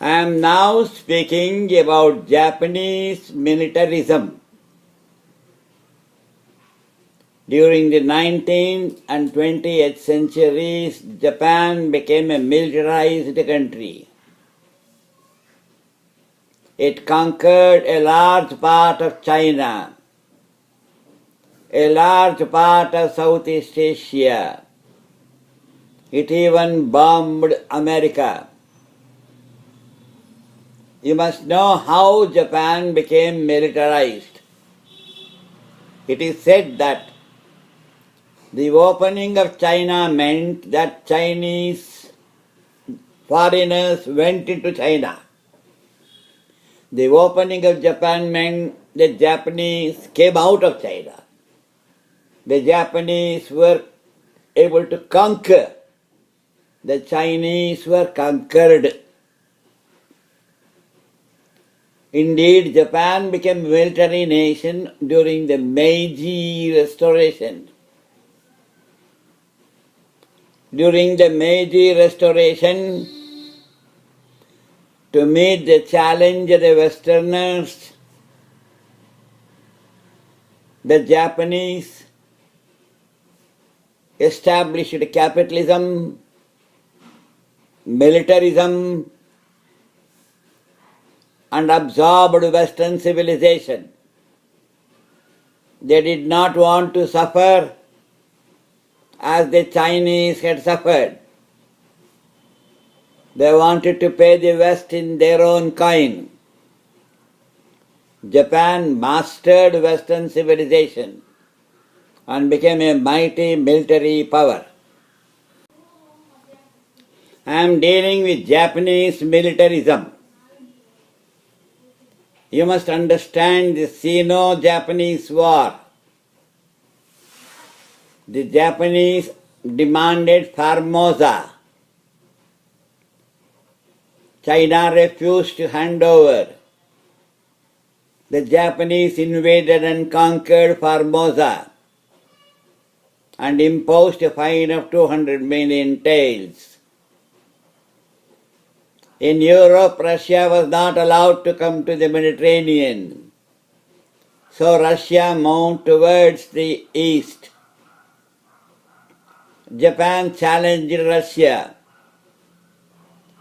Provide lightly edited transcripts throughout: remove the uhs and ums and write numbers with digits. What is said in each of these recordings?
I am now speaking about Japanese militarism. During the 19th and 20th centuries, Japan became a militarized country. It conquered a large part of China, a large part of Southeast Asia. It even bombed America. You must know how Japan became militarized. It is said that the opening of China meant that Chinese foreigners went into China. The opening of Japan meant the Japanese came out of China. The Japanese were able to conquer. The Chinese were conquered. Indeed, Japan became a military nation during the Meiji Restoration. During the Meiji Restoration, to meet the challenge of the Westerners, the Japanese established capitalism, militarism, and absorbed Western civilization. They did not want to suffer as the Chinese had suffered. They wanted to pay the West in their own coin. Japan mastered Western civilization and became a mighty military power. I am dealing with Japanese militarism. You must understand the Sino-Japanese War. The Japanese demanded Formosa. China refused to hand over. The Japanese invaded and conquered Formosa and imposed a fine of 200 million taels. In Europe, Russia was not allowed to come to the Mediterranean. So Russia moved towards the east. Japan challenged Russia.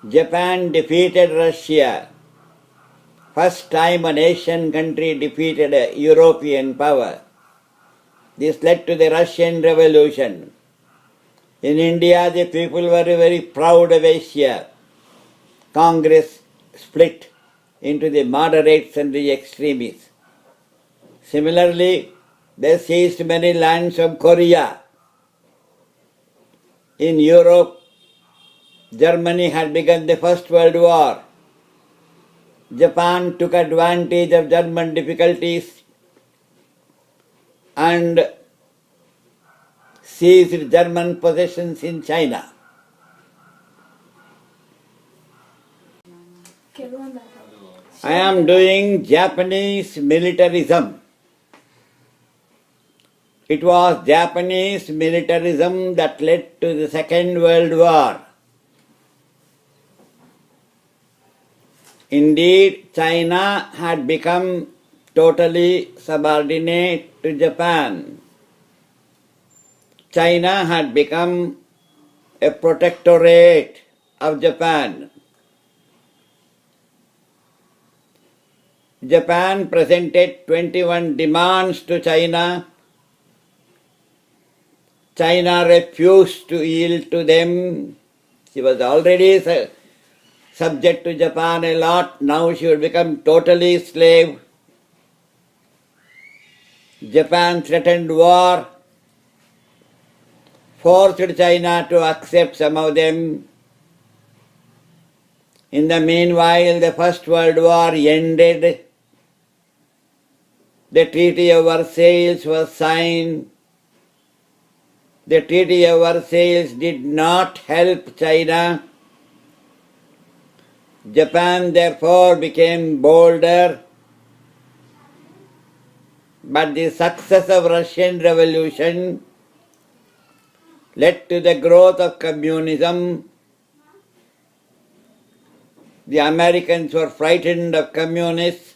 Japan defeated Russia. First time an Asian country defeated a European power. This led to the Russian Revolution. In India, the people were very proud of Asia. Congress split into the moderates and the extremists. Similarly, they seized many lands from Korea. In Europe, Germany had begun the First World War. Japan took advantage of German difficulties and seized German possessions in China. I am doing Japanese militarism. It was Japanese militarism that led to the Second World War. Indeed, China had become totally subordinate to Japan. China had become a protectorate of Japan. Japan presented 21 demands to China. China refused to yield to them. She was already subject to Japan a lot. Now she would become totally slave. Japan threatened war, forced China to accept some of them. In the meanwhile, the First World War ended. The Treaty of Versailles was signed. The Treaty of Versailles did not help China. Japan therefore became bolder. But the success of Russian Revolution led to the growth of communism. The Americans were frightened of communists.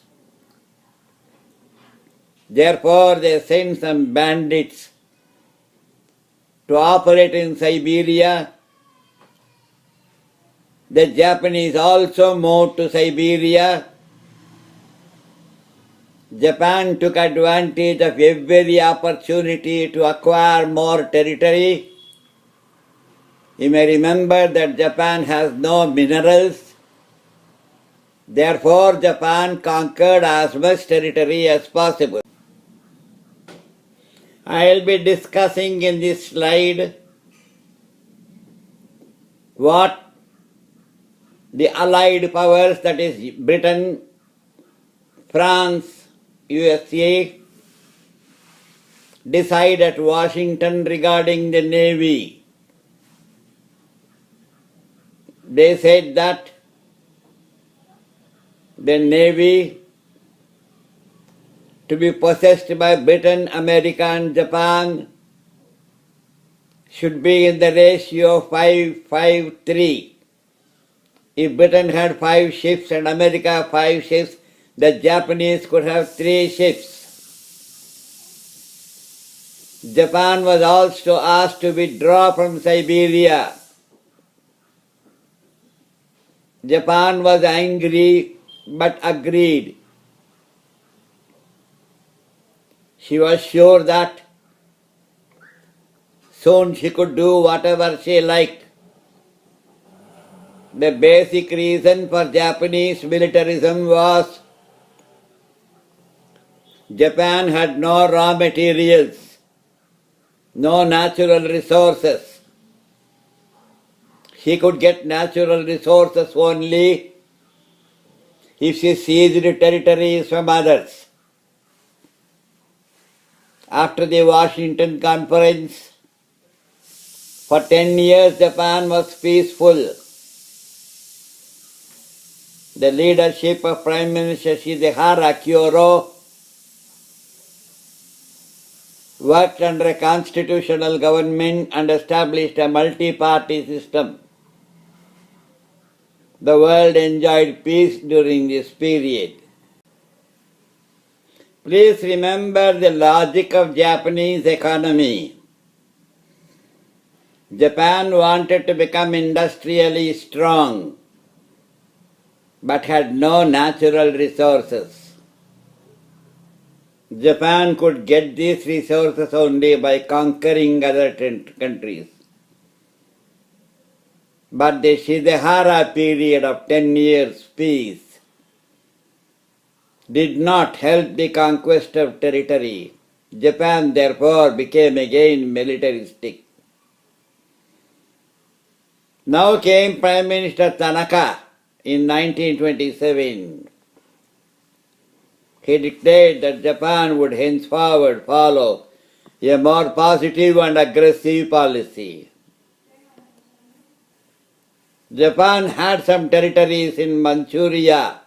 Therefore, they sent some bandits to operate in Siberia. The Japanese also moved to Siberia. Japan took advantage of every opportunity to acquire more territory. You may remember that Japan has no minerals. Therefore, Japan conquered as much territory as possible. I will be discussing in this slide what the Allied powers, that is Britain, France, USA, decide at Washington regarding the Navy. They said that the Navy to be possessed by Britain, America and Japan should be in the ratio 5-5-3. If Britain had 5 ships and America 5 ships, the Japanese could have 3 ships. Japan was also asked to withdraw from Siberia. Japan was angry but agreed. She was sure that soon she could do whatever she liked. The basic reason for Japanese militarism was Japan had no raw materials, no natural resources. She could get natural resources only if she seized territories from others. After the Washington Conference, for 10 years Japan was peaceful. The leadership of Prime Minister Shidehara Kyoro worked under a constitutional government and established a multi-party system. The world enjoyed peace during this period. Please remember the logic of Japanese economy. Japan wanted to become industrially strong, but had no natural resources. Japan could get these resources only by conquering other countries. But the Shidehara period of 10 years peace did not help the conquest of territory. Japan therefore became again militaristic. Now came Prime Minister Tanaka in 1927. He declared that Japan would henceforward follow a more positive and aggressive policy. Japan had some territories in Manchuria.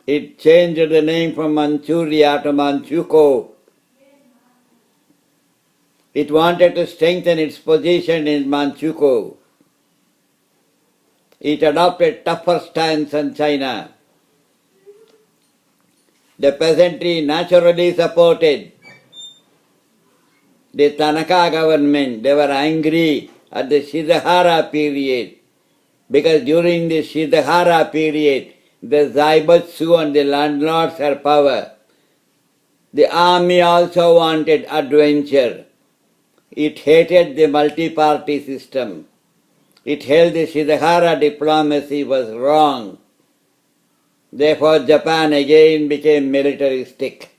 It changed the name from Manchuria to Manchukuo. It wanted to strengthen its position in Manchukuo. It adopted tougher stance on China. The peasantry naturally supported the Tanaka government. They were angry at the Shidehara period because during the Shidehara period, the Zaibatsu and the landlords had power. The army also wanted adventure. It hated the multi-party system. It held the Shidehara diplomacy was wrong. Therefore, Japan again became militaristic.